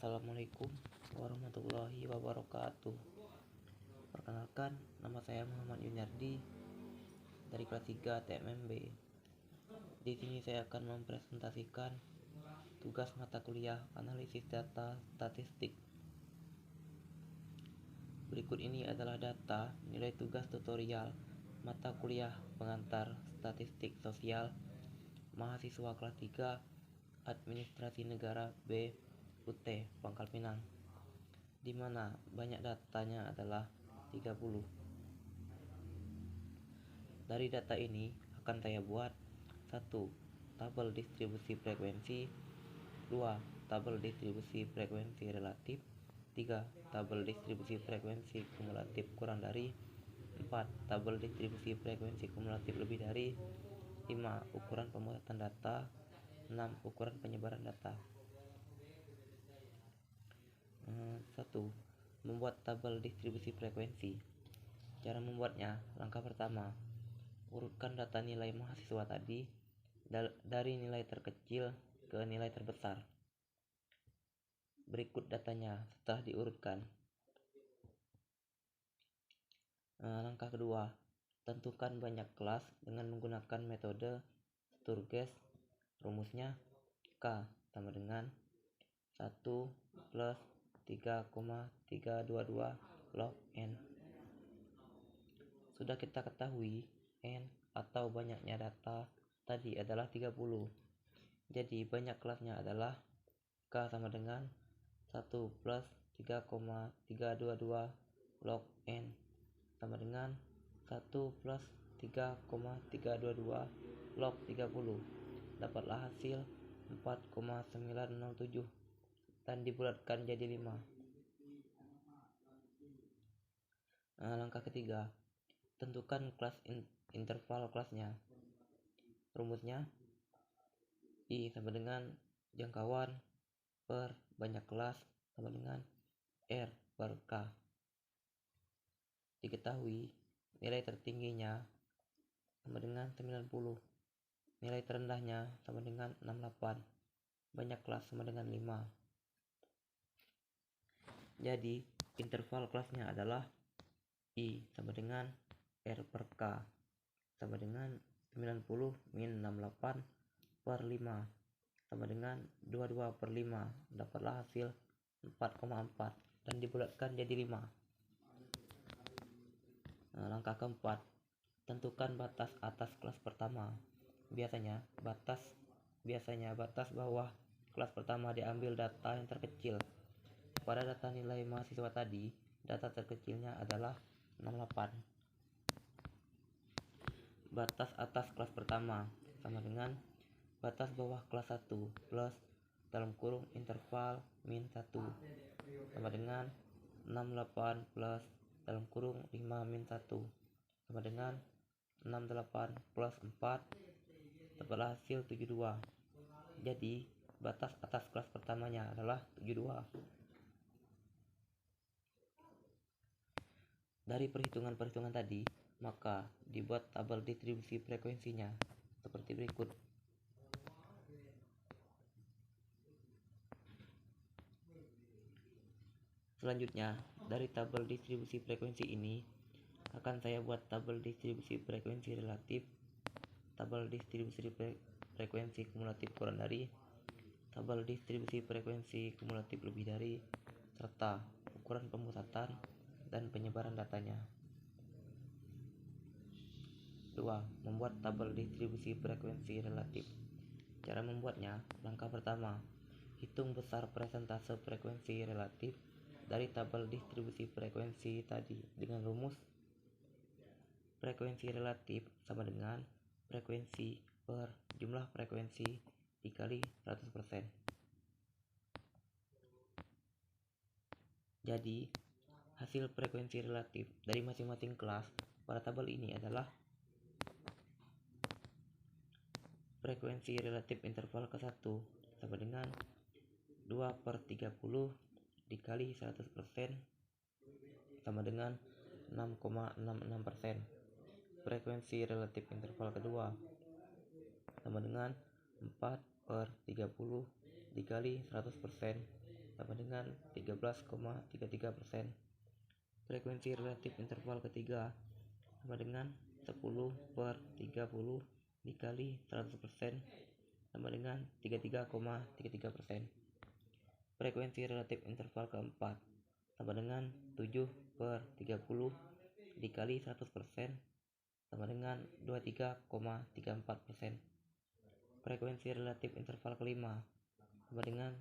Assalamualaikum warahmatullahi wabarakatuh. Perkenalkan, nama saya Muhammad Yuniardi dari kelas 3 TMMB. Di sini saya akan mempresentasikan tugas mata kuliah analisis data statistik. Berikut ini adalah data nilai tugas tutorial mata kuliah pengantar statistik sosial mahasiswa kelas 3 Administrasi Negara B UT Pangkal Pinang, di mana banyak datanya adalah 30. Dari data ini akan saya buat 1. Tabel distribusi frekuensi, 2. Tabel distribusi frekuensi relatif, 3. Tabel distribusi frekuensi kumulatif kurang dari, 4. Tabel distribusi frekuensi kumulatif lebih dari, 5. Ukuran pemusatan data, 6. Ukuran penyebaran data. 1. Membuat tabel distribusi frekuensi. Cara membuatnya, langkah pertama, urutkan data nilai mahasiswa tadi dari nilai terkecil ke nilai terbesar. Berikut datanya setelah diurutkan. Langkah kedua, tentukan banyak kelas dengan menggunakan metode Sturges. Rumusnya K sama dengan 1 plus 3,322 log N. Sudah kita ketahui N atau banyaknya data tadi adalah 30. Jadi banyak kelasnya adalah K sama dengan 1 plus 3,322 log N sama dengan 1 plus 3,322 log 30. Dapatlah hasil 4,907 dan dibulatkan jadi 5. Langkah ketiga, tentukan kelas interval kelasnya. Rumusnya I sama dengan jangkauan per banyak kelas sama dengan R per K. Diketahui nilai tertingginya sama dengan 90, nilai terendahnya sama dengan 68, banyak kelas sama dengan 5. Jadi interval kelasnya adalah I sama dengan R per K sama dengan 90 min 68 per 5 sama dengan 22 per 5. Dapatlah hasil 4,4 dan dibulatkan jadi 5. Langkah keempat, tentukan batas atas kelas pertama. Biasanya batas bawah kelas pertama diambil data yang terkecil. Pada data nilai mahasiswa tadi, data terkecilnya adalah 68. Batas atas kelas pertama sama dengan batas bawah kelas 1 plus dalam kurung interval min 1 sama dengan 68 plus dalam kurung 5 min 1 sama dengan 68 plus 4, dapatlah hasil 72. Jadi batas atas kelas pertamanya adalah 72. Dari perhitungan tadi, maka dibuat tabel distribusi frekuensinya seperti berikut. Selanjutnya, dari tabel distribusi frekuensi ini akan saya buat tabel distribusi frekuensi relatif, tabel distribusi frekuensi kumulatif kurang dari, tabel distribusi frekuensi kumulatif lebih dari, serta ukuran pemusatan dan penyebaran datanya. 2. Membuat tabel distribusi frekuensi relatif. Cara membuatnya, langkah pertama, hitung besar persentase frekuensi relatif dari tabel distribusi frekuensi tadi dengan rumus frekuensi relatif sama dengan frekuensi per jumlah frekuensi dikali 100%. Jadi hasil frekuensi relatif dari masing-masing kelas pada tabel ini adalah frekuensi relatif interval ke-1 sama dengan 2 per 30 dikali 100% sama dengan 6,66%. Frekuensi relatif interval kedua sama dengan 4 per 30 dikali 100% sama dengan 13,33%. Frekuensi relatif interval ketiga sama dengan 10/30 dikali 100% sama dengan 33,33%. Frekuensi relatif interval keempat sama dengan 7/30 dikali 100% sama dengan 23,34%. Frekuensi relatif interval kelima sama dengan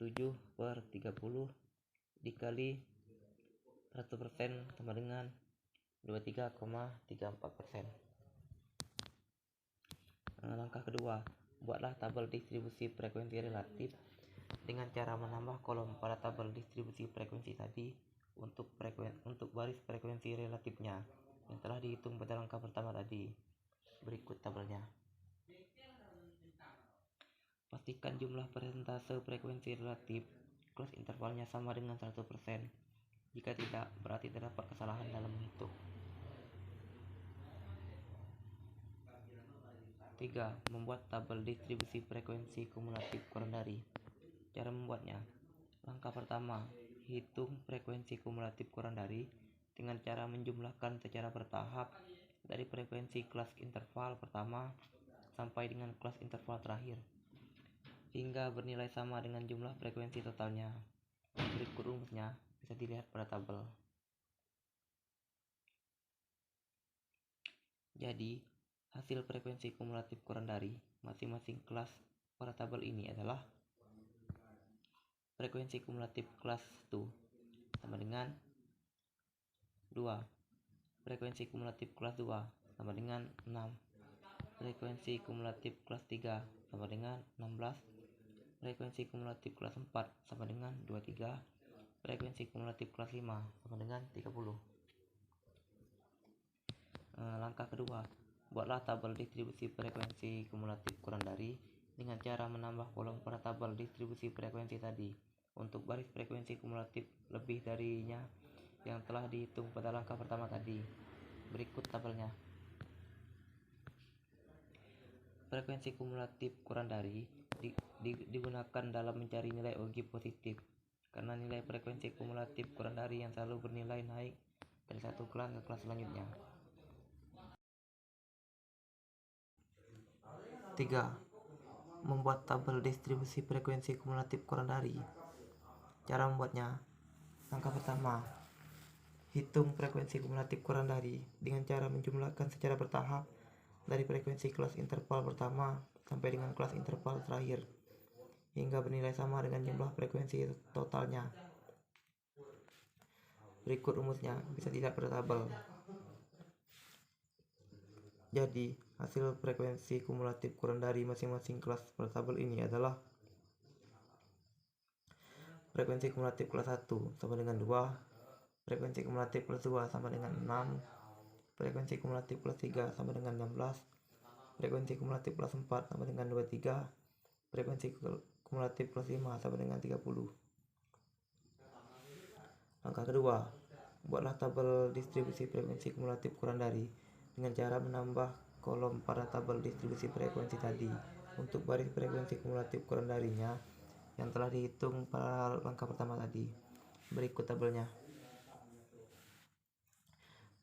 7/30 dikali 100% sama dengan 23,34%. Langkah kedua, buatlah tabel distribusi frekuensi relatif dengan cara menambah kolom pada tabel distribusi frekuensi tadi untuk baris frekuensi relatifnya yang telah dihitung pada langkah pertama tadi. Berikut tabelnya. Pastikan jumlah persentase frekuensi relatif kelas intervalnya sama dengan 100%. Jika tidak, berarti terdapat kesalahan dalam menghitung. 3. Membuat tabel distribusi frekuensi kumulatif kurang dari. Cara membuatnya. Langkah pertama, hitung frekuensi kumulatif kurang dari dengan cara menjumlahkan secara bertahap dari frekuensi kelas interval pertama sampai dengan kelas interval terakhir hingga bernilai sama dengan jumlah frekuensi totalnya. Berikut rumusnya bisa dilihat pada tabel. Jadi, hasil frekuensi kumulatif kurang dari masing-masing kelas pada tabel ini adalah frekuensi kumulatif kelas 1 sama dengan 2, frekuensi kumulatif kelas 2 sama dengan 6, frekuensi kumulatif kelas 3 sama dengan 16, frekuensi kumulatif kelas 4 sama dengan 23, frekuensi kumulatif kelas 5 sama dengan 30. Langkah kedua, buatlah tabel distribusi frekuensi kumulatif kurang dari dengan cara menambah kolom pada tabel distribusi frekuensi tadi untuk baris frekuensi kumulatif lebih darinya yang telah dihitung pada langkah pertama tadi. Berikut tabelnya. Frekuensi kumulatif kurang dari digunakan dalam mencari nilai OG positif karena nilai frekuensi kumulatif kurang dari yang selalu bernilai naik dari satu kelas ke kelas selanjutnya. 3. Membuat tabel distribusi frekuensi kumulatif kurang dari. Cara membuatnya. Langkah pertama, hitung frekuensi kumulatif kurang dari dengan cara menjumlahkan secara bertahap dari frekuensi kelas interval pertama sampai dengan kelas interval terakhir hingga bernilai sama dengan jumlah frekuensi totalnya. Berikut rumusnya bisa dilihat pada tabel. Jadi, hasil frekuensi kumulatif kurang dari masing-masing kelas pada tabel ini adalah frekuensi kumulatif kelas 1 sama dengan 2, frekuensi kumulatif kelas 2 sama dengan 6, frekuensi kumulatif kelas 3 sama dengan 16, frekuensi kumulatif kelas 4 sama dengan 23, frekuensi kumulatif kelas 5 sama dengan 30. Langkah kedua, buatlah tabel distribusi frekuensi kumulatif kurang dari dengan cara menambah kolom pada tabel distribusi frekuensi tadi untuk baris frekuensi kumulatif kurang darinya yang telah dihitung pada langkah pertama tadi. Berikut tabelnya.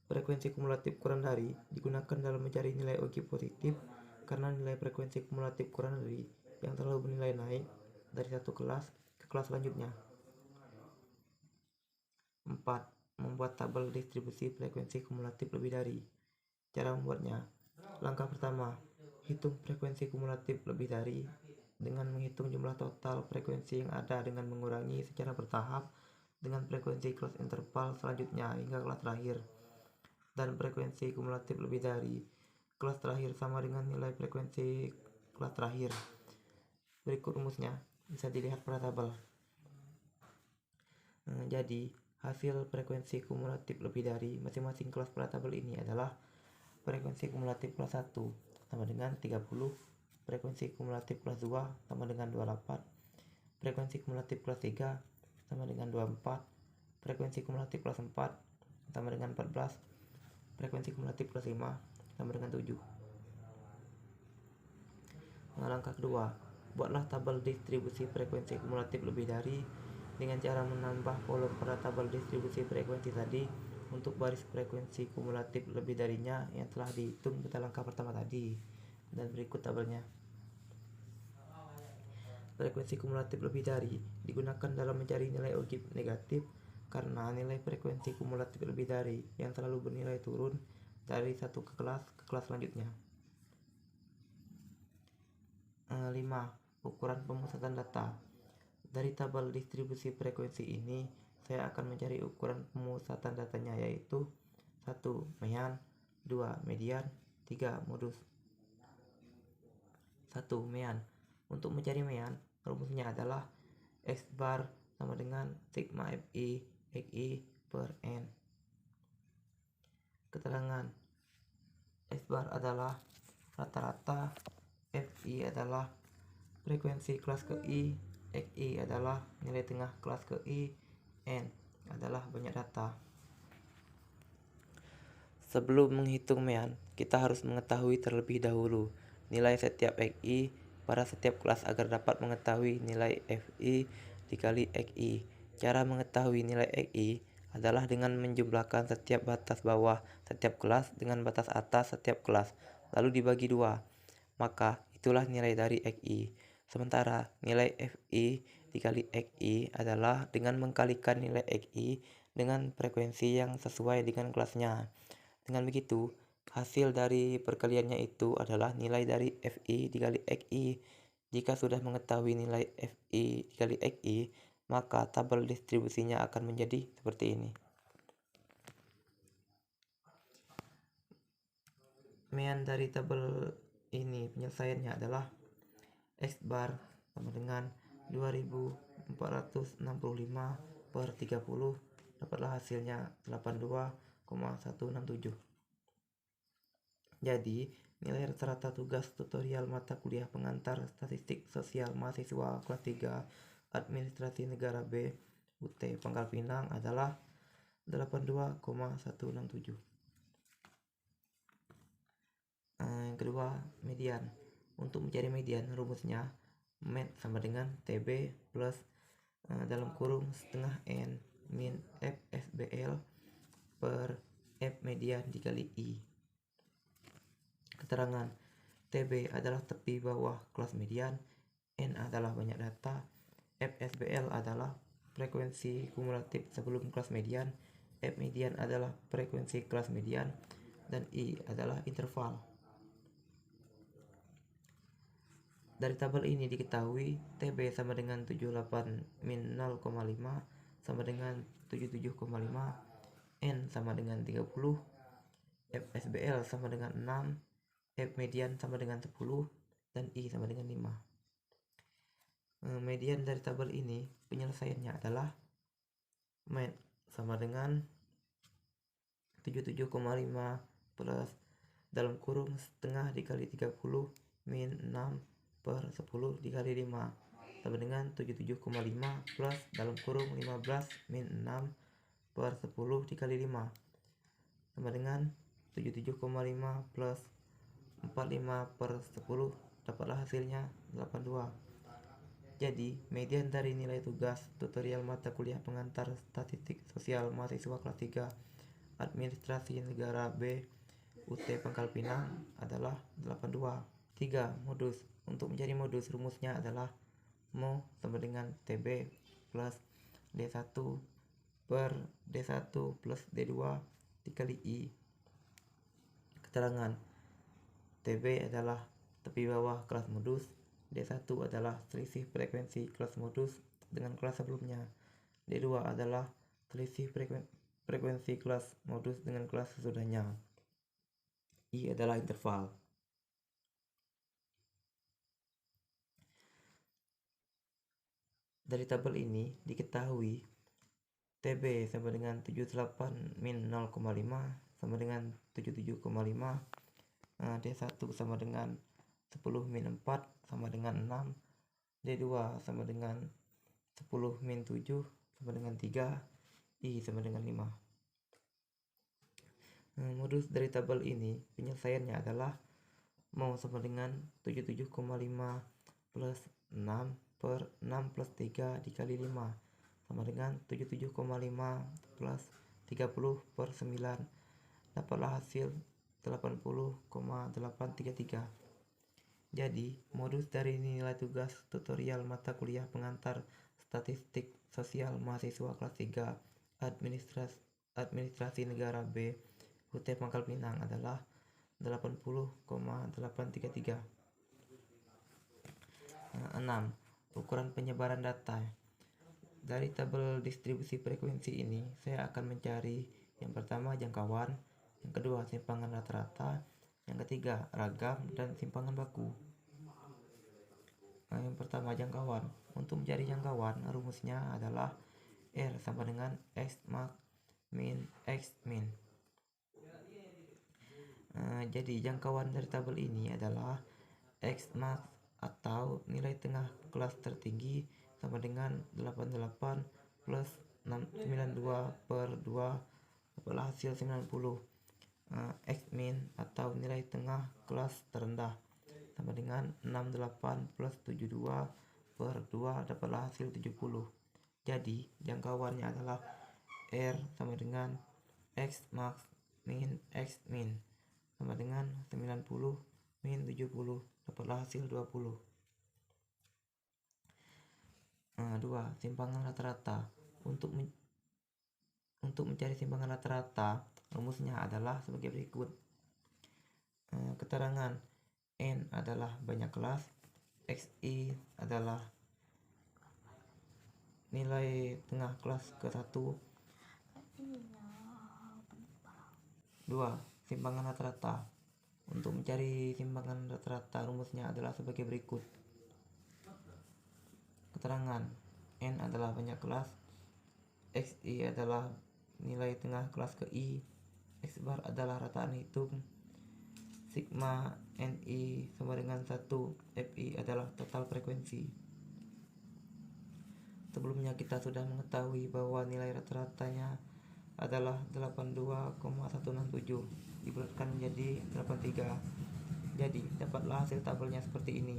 Frekuensi kumulatif kurang dari digunakan dalam mencari nilai OG positif karena nilai frekuensi kumulatif kurang dari yang selalu bernilai naik dari satu kelas ke kelas selanjutnya. 4. Membuat tabel distribusi frekuensi kumulatif lebih dari. Cara membuatnya. Langkah pertama, hitung frekuensi kumulatif lebih dari dengan menghitung jumlah total frekuensi yang ada dengan mengurangi secara bertahap dengan frekuensi kelas interval selanjutnya hingga kelas terakhir. Dan frekuensi kumulatif lebih dari kelas terakhir sama dengan nilai frekuensi kelas terakhir. Berikut rumusnya bisa dilihat pada tabel. Jadi, hasil frekuensi kumulatif lebih dari masing-masing kelas pada tabel ini adalah frekuensi kumulatif kelas 1 sama dengan 30, frekuensi kumulatif kelas 2 sama dengan 28, frekuensi kumulatif kelas 3 sama dengan 24, frekuensi kumulatif kelas 4 sama dengan 14, frekuensi kumulatif kelas 5 sama dengan 7. Langkah kedua, buatlah tabel distribusi frekuensi kumulatif lebih dari Dengan cara menambah kolom pada tabel distribusi frekuensi tadi untuk baris frekuensi kumulatif lebih darinya yang telah dihitung pada langkah pertama tadi. Dan berikut tabelnya. Frekuensi kumulatif lebih dari digunakan dalam mencari nilai ujib negatif karena nilai frekuensi kumulatif lebih dari yang selalu bernilai turun dari satu ke kelas selanjutnya. 5. Ukuran pemusatan data. Dari tabel distribusi frekuensi ini, saya akan mencari ukuran pemusatan datanya, yaitu 1. Mean, 2. Median, 3. Modus. 1. Mean. Untuk mencari mean, rumusnya adalah X bar sama dengan sigma Fi Xi per N. Keterangan: X bar adalah rata-rata, Fi adalah frekuensi kelas ke I, Xi adalah nilai tengah kelas ke I, N adalah banyak data. Sebelum menghitung mean, kita harus mengetahui terlebih dahulu nilai setiap Xi pada setiap kelas agar dapat mengetahui nilai Fi dikali Xi. Cara mengetahui nilai Xi adalah dengan menjumlahkan setiap batas bawah setiap kelas dengan batas atas setiap kelas, lalu dibagi 2. Maka itulah nilai dari Xi. Sementara nilai Fi dikali Xi adalah dengan mengkalikan nilai Xi dengan frekuensi yang sesuai dengan kelasnya. Dengan begitu, hasil dari perkaliannya itu adalah nilai dari Fi dikali Xi. Jika sudah mengetahui nilai Fi dikali Xi, maka tabel distribusinya akan menjadi seperti ini. Mean dari tabel ini penyelesaiannya adalah X bar sama dengan 2465 per 30, dapatlah hasilnya 82,167. Jadi nilai rata-rata tugas tutorial mata kuliah pengantar statistik sosial mahasiswa kelas 3 Administrasi Negara B UT Pangkal Pinang adalah 82,167. Yang kedua, median. Untuk mencari median, rumusnya med sama dengan TB plus dalam kurung setengah N min FSBL per F median dikali I. Keterangan: TB adalah tepi bawah kelas median, N adalah banyak data, FSBL adalah frekuensi kumulatif sebelum kelas median, F median adalah frekuensi kelas median, dan I adalah interval. Dari tabel ini diketahui TB sama dengan 78 min 0,5 sama dengan 77,5, N sama dengan 30, FSBL sama dengan 6, F median sama dengan 10, dan I sama dengan 5. Median dari tabel ini penyelesaiannya adalah med sama dengan 77,5 plus dalam kurung setengah dikali 30 min 6 per 10 dikali 5 sama dengan 77,5 plus dalam kurung 15 min 6 per 10 dikali 5 sama dengan 77,5 plus 45 per 10, dapatlah hasilnya 82. Jadi median dari nilai tugas tutorial mata kuliah pengantar statistik sosial mahasiswa kelas 3 Administrasi Negara B UT Pangkal Pinang adalah 82. 3. Modus. Untuk mencari modus, rumusnya adalah Mo sama dengan TB plus D1 per D1 plus D2 dikali I. Keterangan: TB adalah tepi bawah kelas modus, D1 adalah selisih frekuensi kelas modus dengan kelas sebelumnya, D2 adalah selisih frekuensi kelas modus dengan kelas sesudahnya, I adalah interval. Dari tabel ini diketahui TB sama dengan 78 min 0,5 sama dengan 77,5, D1 sama dengan 10 min 4 sama dengan 6, D2 sama dengan 10 min 7 sama dengan 3, I sama dengan 5. Modus dari tabel ini penyelesaiannya adalah Mo sama dengan 77,5 plus 6 per 6 plus 3 dikali 5 sama dengan 77,5 plus 30/9. Dapatlah hasil 80,833. Jadi, modus dari nilai tugas tutorial mata kuliah pengantar statistik sosial mahasiswa kelas 3 Administrasi Negara B UT Pangkal Pinang adalah 80,833. 6. Ukuran penyebaran data. Dari tabel distribusi frekuensi ini, saya akan mencari yang pertama jangkauan, yang kedua simpangan rata-rata, yang ketiga ragam, dan simpangan baku. Yang pertama jangkauan. Untuk mencari jangkauan, rumusnya adalah R sama dengan X max min X min. Jadi jangkauan dari tabel ini adalah X max atau nilai tengah kelas tertinggi sama dengan 88 plus 92/2 dapatlah hasil 90. X min atau nilai tengah kelas terendah sama dengan 68 plus 72/2 dapatlah hasil 70. Jadi jangkauannya adalah R sama dengan X max min X min sama dengan 90 min 70 dapatlah hasil 20. 2. Simpangan rata-rata. Untuk mencari simpangan rata-rata, rumusnya adalah sebagai berikut. Keterangan N adalah banyak kelas, XI adalah nilai tengah kelas ke-1. 2. Simpangan rata-rata. Untuk mencari simpangan rata-rata, rumusnya adalah sebagai berikut. Keterangan N adalah banyak kelas, XI adalah nilai tengah kelas ke I, X bar adalah rataan hitung, sigma NI sama dengan 1, FI adalah total frekuensi. Sebelumnya kita sudah mengetahui bahwa nilai rata-ratanya adalah 82,167 dibulatkan menjadi 83. Jadi dapatlah hasil tabelnya seperti ini.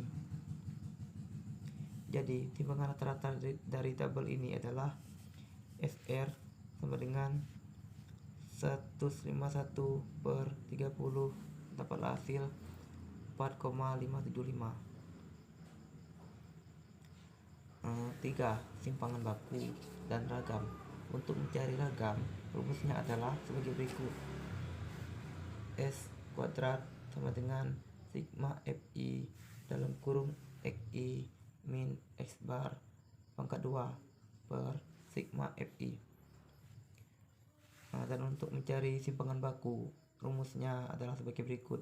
Jadi timbangan rata-rata dari tabel ini adalah SR sama dengan 151/30 dapatlah hasil 4,575. 3. Simpangan baku dan ragam. Untuk mencari ragam, rumusnya adalah sebagai berikut. S kuadrat sama dengan sigma FI dalam kurung XI min X bar pangkat 2 per sigma FI. Dan untuk mencari simpangan baku, rumusnya adalah sebagai berikut.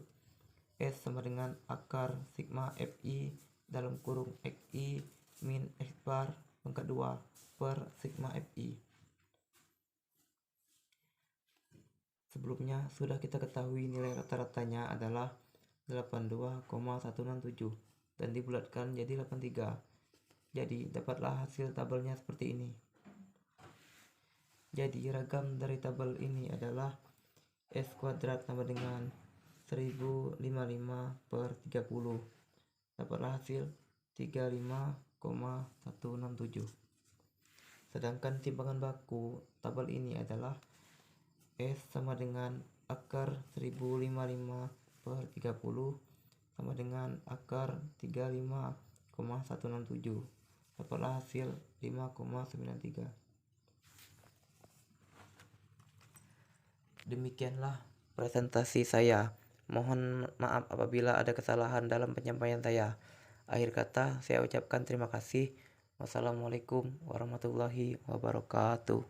S sama dengan akar sigma FI dalam kurung XI min X bar pangkat 2 per sigma FI. Sebelumnya sudah kita ketahui nilai rata-ratanya adalah 82,167 dan dibulatkan jadi 83. Jadi dapatlah hasil tabelnya seperti ini. Jadi ragam dari tabel ini adalah S kuadrat sama dengan 1055/30 dapatlah hasil 35,167. Sedangkan simpangan baku tabel ini adalah S sama dengan akar 1055/30 sama dengan akar 35,167 dapatlah hasil 5,93. Demikianlah presentasi saya. Mohon maaf apabila ada kesalahan dalam penyampaian saya. Akhir kata saya ucapkan terima kasih. Wassalamualaikum warahmatullahi wabarakatuh.